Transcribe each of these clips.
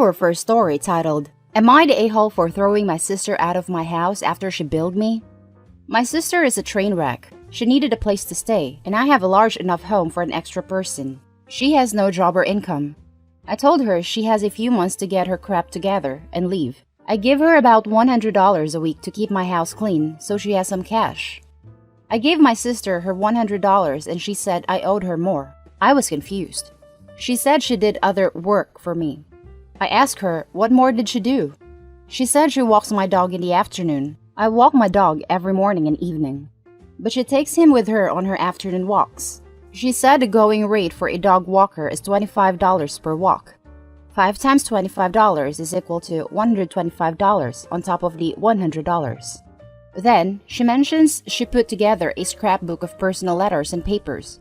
Our first story, titled, Am I the a-hole for throwing my sister out of my house after she billed me? My sister is a train wreck. She needed a place to stay, and I have a large enough home for an extra person. She has no job or income. I told her she has a few months to get her crap together and leave. I give her about $100 a week to keep my house clean, so she has some cash. I gave my sister her $100 and she said I owed her more. I was confused. She said she did other work for me. I asked her, what more did she do? She said she walks my dog in the afternoon. I walk my dog every morning and evening. But she takes him with her on her afternoon walks. She said the going rate for a dog walker is $25 per walk. 5 times $25 is equal to $125 on top of the $100. Then, she mentions she put together a scrapbook of personal letters and papers.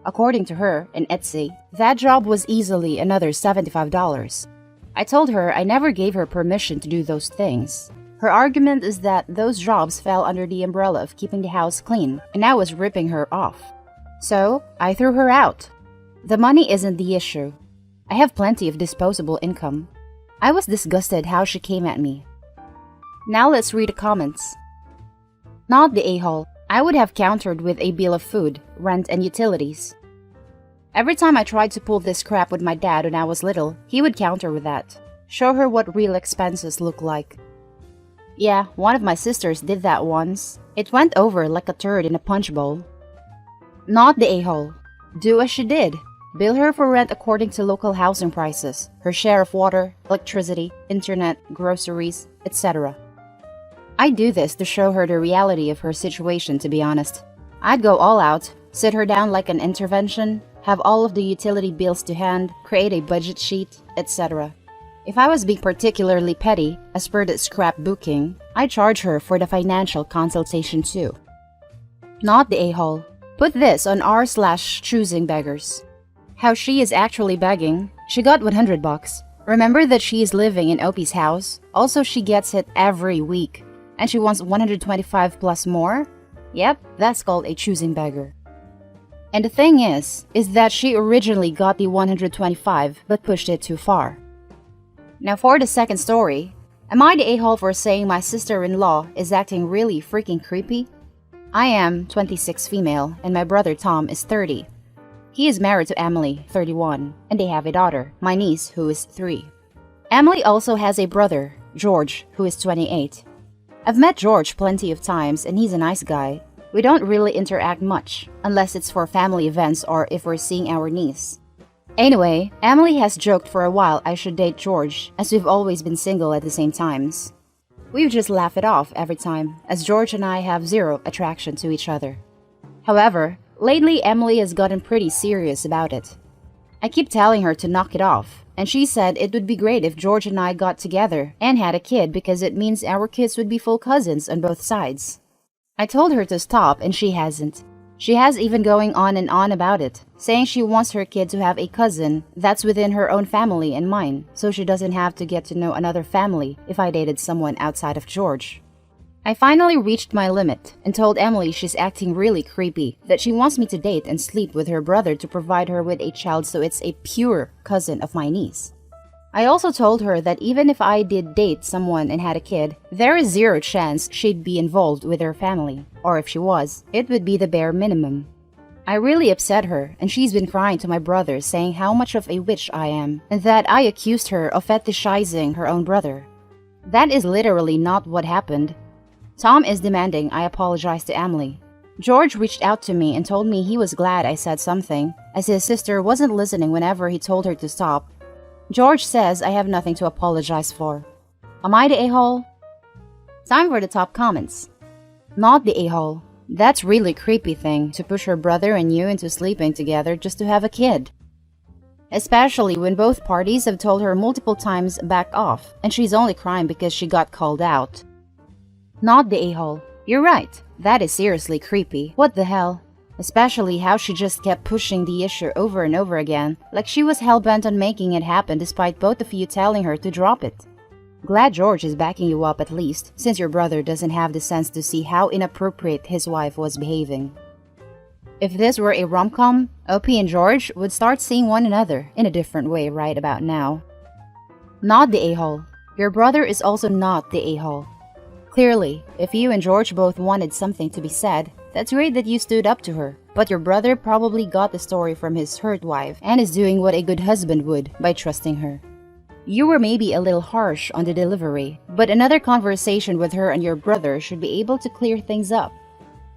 According to her, in Etsy, that job was easily another $75. I told her I never gave her permission to do those things. Her argument is that those jobs fell under the umbrella of keeping the house clean, and I was ripping her off. So, I threw her out. The money isn't the issue. I have plenty of disposable income. I was disgusted how she came at me. Now let's read the comments. Not the a-hole. I would have countered with a bill of food, rent, and utilities. Every time I tried to pull this crap with my dad when I was little, he would counter with that. Show her what real expenses look like. Yeah, one of my sisters did that once. It went over like a turd in a punch bowl. Not the a-hole. Do as she did. Bill her for rent according to local housing prices, her share of water, electricity, internet, groceries, etc. I do this to show her the reality of her situation, to be honest. I'd go all out, sit her down like an intervention, have all of the utility bills to hand, create a budget sheet, etc. If I was being particularly petty, as per the scrapbooking, I'd charge her for the financial consultation too. Not the a-hole. Put this on r/choosing beggars. How she is actually begging. She got $100. Remember that she is living in Opie's house? Also, she gets it every week. And she wants 125 plus more? Yep, that's called a choosing beggar. And the thing is that she originally got the 125 but pushed it too far. Now for the second story, am I the a-hole for saying my sister-in-law is acting really freaking creepy? I am 26 female and my brother Tom is 30. He is married to Emily, 31, and they have a daughter, my niece, who is 3. Emily also has a brother, George, who is 28. I've met George plenty of times and he's a nice guy. We don't really interact much, unless it's for family events or if we're seeing our niece. Anyway, Emily has joked for a while I should date George, as we've always been single at the same times. We just laugh it off every time, as George and I have zero attraction to each other. However, lately Emily has gotten pretty serious about it. I keep telling her to knock it off, and she said it would be great if George and I got together and had a kid because it means our kids would be full cousins on both sides. I told her to stop and she hasn't. She has even going on and on about it, saying she wants her kid to have a cousin that's within her own family and mine, so she doesn't have to get to know another family if I dated someone outside of George. I finally reached my limit and told Emily she's acting really creepy, that she wants me to date and sleep with her brother to provide her with a child so it's a pure cousin of my niece. I also told her that even if I did date someone and had a kid, there is zero chance she'd be involved with her family, or if she was, it would be the bare minimum. I really upset her, and she's been crying to my brother saying how much of a witch I am, and that I accused her of fetishizing her own brother. That is literally not what happened. Tom is demanding I apologize to Emily. George reached out to me and told me he was glad I said something, as his sister wasn't listening whenever he told her to stop. George says I have nothing to apologize for. Am I the a-hole? Time for the top comments. Not the a-hole. That's really creepy thing to push her brother and you into sleeping together just to have a kid. Especially when both parties have told her multiple times back off and she's only crying because she got called out. Not the a-hole. You're right. That is seriously creepy. What the hell? Especially how she just kept pushing the issue over and over again, like she was hell-bent on making it happen despite both of you telling her to drop it. Glad George is backing you up at least, since your brother doesn't have the sense to see how inappropriate his wife was behaving. If this were a rom-com, Opie and George would start seeing one another in a different way right about now. Not the a-hole. Your brother is also not the a-hole. Clearly, if you and George both wanted something to be said, that's great that you stood up to her. But your brother probably got the story from his hurt wife and is doing what a good husband would by trusting her. You were maybe a little harsh on the delivery, but another conversation with her and your brother should be able to clear things up.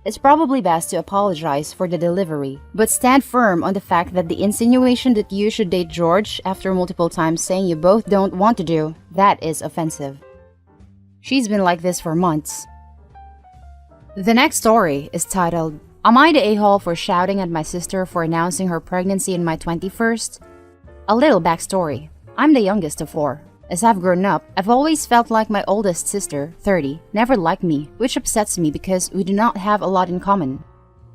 It's probably best to apologize for the delivery, but stand firm on the fact that the insinuation that you should date George after multiple times saying you both don't want to do, that is offensive. She's been like this for months. The next story is titled, Am I the a-hole for shouting at my sister for announcing her pregnancy in my 21st? A little backstory. I'm the youngest of 4. As I've grown up, I've always felt like my oldest sister, 30, never liked me, which upsets me because we do not have a lot in common.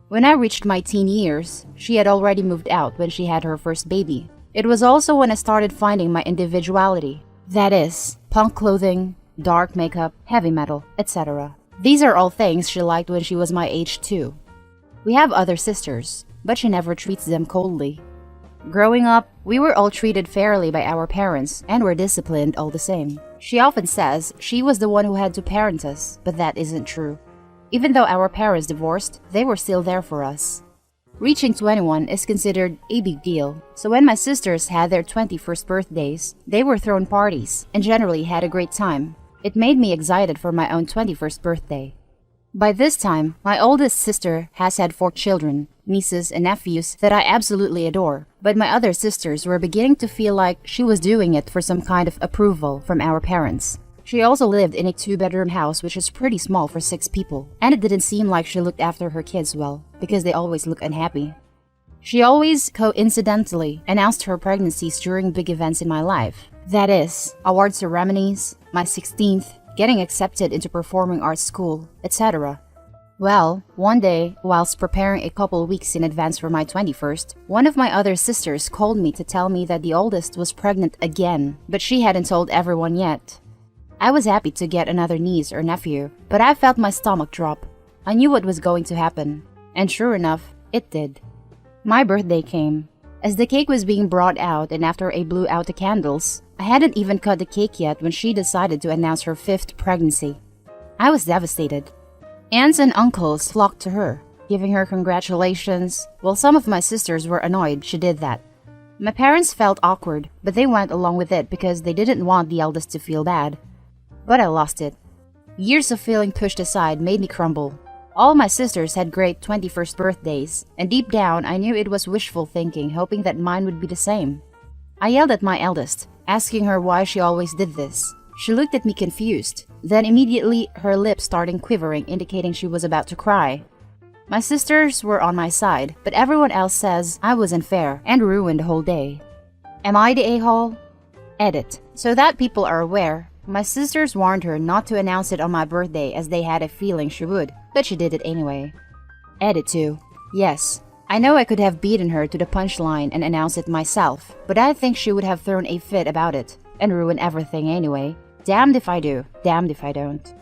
When I reached my teen years, she had already moved out when she had her first baby. It was also when I started finding my individuality. That is, punk clothing, dark makeup, heavy metal, etc. These are all things she liked when she was my age too. We have other sisters, but she never treats them coldly. Growing up, we were all treated fairly by our parents and were disciplined all the same. She often says she was the one who had to parent us, but that isn't true. Even though our parents divorced, they were still there for us. Reaching 21 is considered a big deal, so when my sisters had their 21st birthdays, they were thrown parties and generally had a great time. It made me excited for my own 21st birthday. By this time, my oldest sister has had 4 children, nieces and nephews that I absolutely adore, but my other sisters were beginning to feel like she was doing it for some kind of approval from our parents. She also lived in a 2-bedroom house which is pretty small for 6 people, and it didn't seem like she looked after her kids well, because they always look unhappy. She always coincidentally announced her pregnancies during big events in my life. That is, award ceremonies, my 16th, getting accepted into performing arts school, etc. Well, one day, whilst preparing a couple weeks in advance for my 21st, one of my other sisters called me to tell me that the oldest was pregnant again, but she hadn't told everyone yet. I was happy to get another niece or nephew, but I felt my stomach drop. I knew what was going to happen, and sure enough, it did. My birthday came. As the cake was being brought out and after I blew out the candles, I hadn't even cut the cake yet when she decided to announce her 5th pregnancy. I was devastated. Aunts and uncles flocked to her, giving her congratulations, while some of my sisters were annoyed she did that. My parents felt awkward, but they went along with it because they didn't want the eldest to feel bad. But I lost it. Years of feeling pushed aside made me crumble. All my sisters had great 21st birthdays, and deep down I knew it was wishful thinking, hoping that mine would be the same. I yelled at my eldest, asking her why she always did this. She looked at me confused, then immediately her lips started quivering, indicating she was about to cry. My sisters were on my side, but everyone else says I was unfair and ruined the whole day. Am I the a-hole? Edit. So that people are aware, my sisters warned her not to announce it on my birthday as they had a feeling she would, but she did it anyway. Edit 2. Yes, I know I could have beaten her to the punchline and announced it myself, but I think she would have thrown a fit about it and ruined everything anyway. Damned if I do, damned if I don't.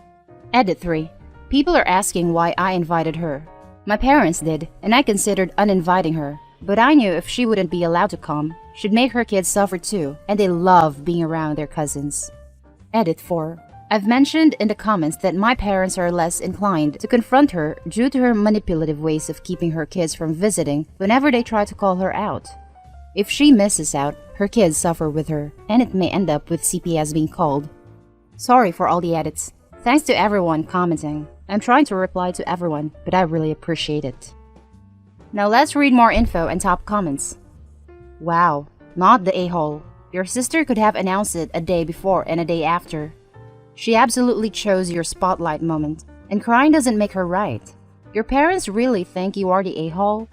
Edit 3. People are asking why I invited her. My parents did, and I considered uninviting her, but I knew if she wouldn't be allowed to come, she'd make her kids suffer too, and they love being around their cousins. Edit 4. I've mentioned in the comments that my parents are less inclined to confront her due to her manipulative ways of keeping her kids from visiting whenever they try to call her out. If she misses out, her kids suffer with her, and it may end up with CPS being called. Sorry for all the edits. Thanks to everyone commenting. I'm trying to reply to everyone, but I really appreciate it. Now let's read more info and top comments. Wow, not the a-hole. Your sister could have announced it a day before and a day after. She absolutely chose your spotlight moment, and crying doesn't make her right. Your parents really think you are the a-hole?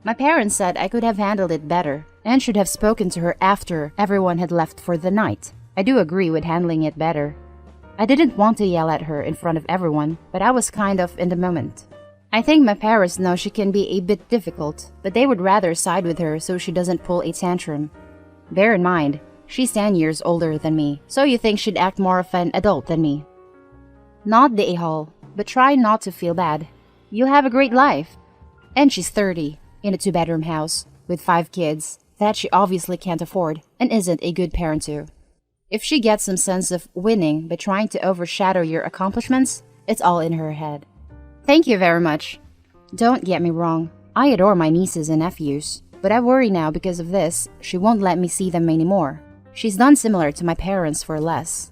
My parents said I could have handled it better, and should have spoken to her after everyone had left for the night. I do agree with handling it better. I didn't want to yell at her in front of everyone, but I was kind of in the moment. I think my parents know she can be a bit difficult, but they would rather side with her so she doesn't pull a tantrum. Bear in mind, she's 10 years older than me, so you think she'd act more of an adult than me. Not the a-hole, but try not to feel bad. You'll have a great life. And she's 30, in a 2-bedroom house, with 5 kids, that she obviously can't afford, and isn't a good parent to. If she gets some sense of winning by trying to overshadow your accomplishments, it's all in her head. Thank you very much. Don't get me wrong, I adore my nieces and nephews, but I worry now because of this, she won't let me see them anymore. She's done similar to my parents for less.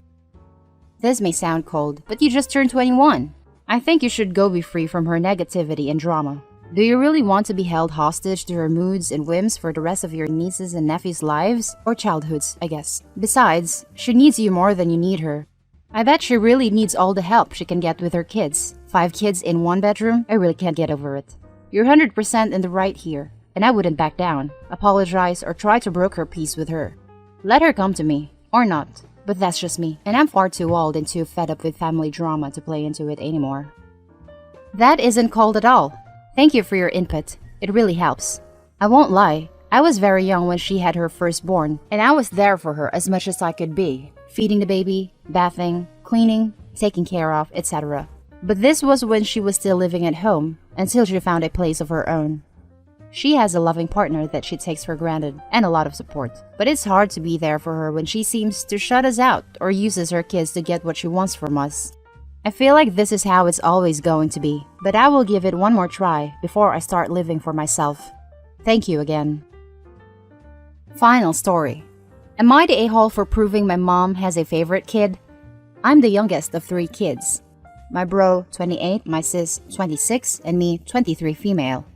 This may sound cold, but you just turned 21. I think you should go be free from her negativity and drama. Do you really want to be held hostage to her moods and whims for the rest of your nieces and nephews' lives? Or childhoods, I guess. Besides, she needs you more than you need her. I bet she really needs all the help she can get with her kids. 5 kids in 1 bedroom? I really can't get over it. You're 100% in the right here, and I wouldn't back down, apologize, or try to broker peace with her. Let her come to me, or not. But that's just me, and I'm far too old and too fed up with family drama to play into it anymore. That isn't cold at all. Thank you for your input. It really helps. I won't lie, I was very young when she had her firstborn, and I was there for her as much as I could be, feeding the baby, bathing, cleaning, taking care of, etc. But this was when she was still living at home, until she found a place of her own. She has a loving partner that she takes for granted, and a lot of support. But it's hard to be there for her when she seems to shut us out or uses her kids to get what she wants from us. I feel like this is how it's always going to be, but I will give it one more try before I start living for myself. Thank you again. Final story. Am I the a-hole for proving my mom has a favorite kid? I'm the youngest of 3 kids. My bro, 28, my sis, 26, and me, 23 female.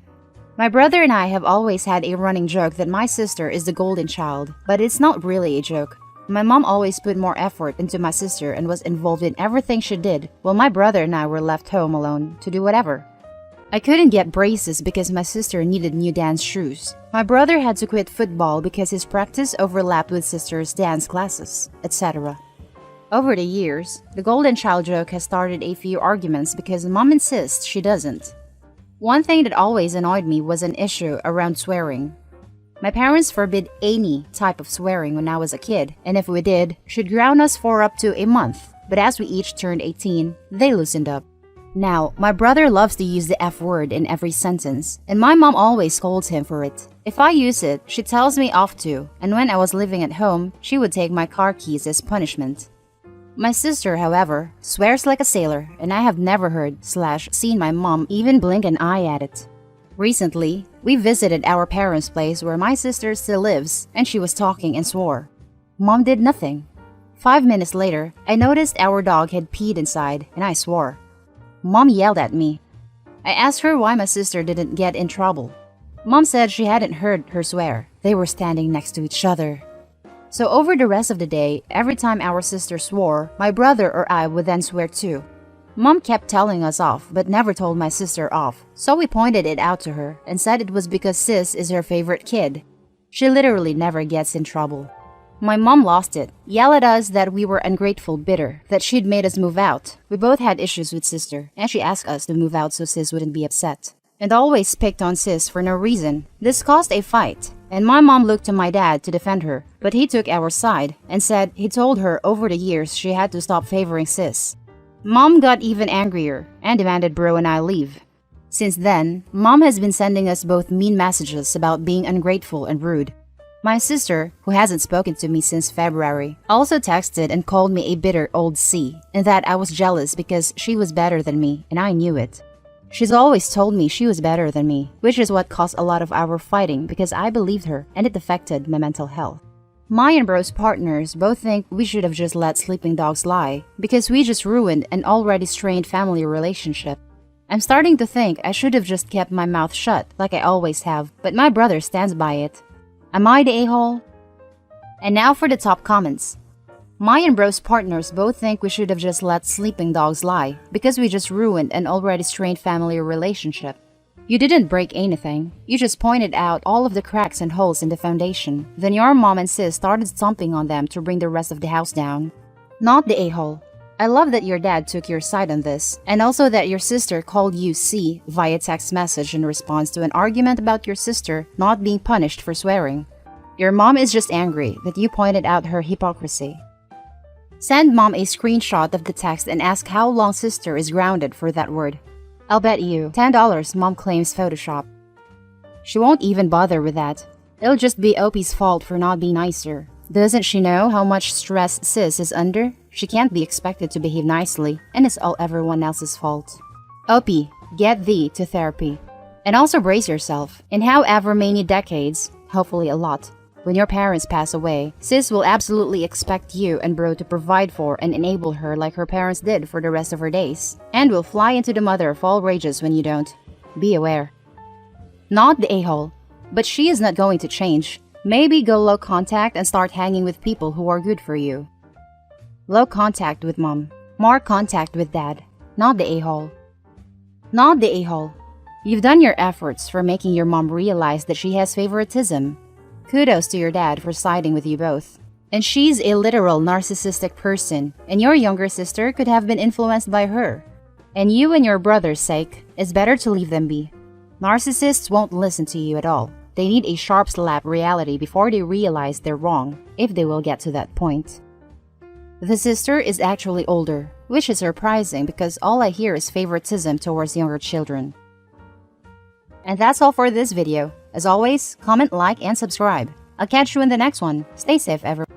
My brother and I have always had a running joke that my sister is the golden child, but it's not really a joke. My mom always put more effort into my sister and was involved in everything she did, while my brother and I were left home alone to do whatever. I couldn't get braces because my sister needed new dance shoes. My brother had to quit football because his practice overlapped with sister's dance classes, etc. Over the years, the golden child joke has started a few arguments because mom insists she doesn't. One thing that always annoyed me was an issue around swearing. My parents forbid any type of swearing when I was a kid, and if we did, she'd ground us for up to a month. But as we each turned 18, they loosened up. Now, my brother loves to use the F word in every sentence, and my mom always scolds him for it. If I use it, she tells me off to, and when I was living at home, she would take my car keys as punishment. My sister, however, swears like a sailor, and I have never heard/seen my mom even blink an eye at it. Recently, we visited our parents' place where my sister still lives, and she was talking and swore. Mom did nothing. 5 minutes later, I noticed our dog had peed inside, and I swore. Mom yelled at me. I asked her why my sister didn't get in trouble. Mom said she hadn't heard her swear. They were standing next to each other. So over the rest of the day, every time our sister swore, my brother or I would then swear too. Mom kept telling us off, but never told my sister off, so we pointed it out to her and said it was because sis is her favorite kid. She literally never gets in trouble. My mom lost it, yelled at us that we were ungrateful, bitter, that she'd made us move out. We both had issues with sister, and she asked us to move out so sis wouldn't be upset. And always picked on sis for no reason. This caused a fight, and my mom looked to my dad to defend her, but he took our side and said he told her over the years she had to stop favoring sis. Mom got even angrier and demanded bro and I leave. Since then, Mom has been sending us both mean messages about being ungrateful and rude. My sister, who hasn't spoken to me since February, also texted and called me a bitter old C, and that I was jealous because she was better than me, and I knew it. She's always told me she was better than me, which is what caused a lot of our fighting because I believed her and it affected my mental health. My and bro's partners both think we should have just let sleeping dogs lie because we just ruined an already strained family relationship. I'm starting to think I should have just kept my mouth shut like I always have, but my brother stands by it. Am I the a-hole? And now for the top comments. My and bro's partners both think we should have just let sleeping dogs lie because we just ruined an already strained family relationship. You didn't break anything. You just pointed out all of the cracks and holes in the foundation. Then your mom and sis started stomping on them to bring the rest of the house down. Not the a-hole. I love that your dad took your side on this, and also that your sister called you C via text message in response to an argument about your sister not being punished for swearing. Your mom is just angry that you pointed out her hypocrisy. Send mom a screenshot of the text and ask how long sister is grounded for that word. I'll bet you $10 mom claims Photoshop. She won't even bother with that. It'll just be OP's fault for not being nicer. Doesn't she know how much stress sis is under? She can't be expected to behave nicely, and it's all everyone else's fault. OP, get thee to therapy. And also brace yourself. In however many decades, hopefully a lot, when your parents pass away, sis will absolutely expect you and bro to provide for and enable her like her parents did for the rest of her days, and will fly into the mother of all rages when you don't. Be aware. Not the a-hole, but she is not going to change. Maybe go low contact and start hanging with people who are good for you. Low contact with mom, more contact with dad, not the a-hole. Not the a-hole. You've done your efforts for making your mom realize that she has favoritism. Kudos to your dad for siding with you both. And she's a literal narcissistic person, and your younger sister could have been influenced by her. And you and your brother's sake, it's better to leave them be. Narcissists won't listen to you at all. They need a sharp slap reality before they realize they're wrong, if they will get to that point. The sister is actually older, which is surprising because all I hear is favoritism towards younger children. And that's all for this video. As always, comment, like, and subscribe. I'll catch you in the next one. Stay safe, everyone.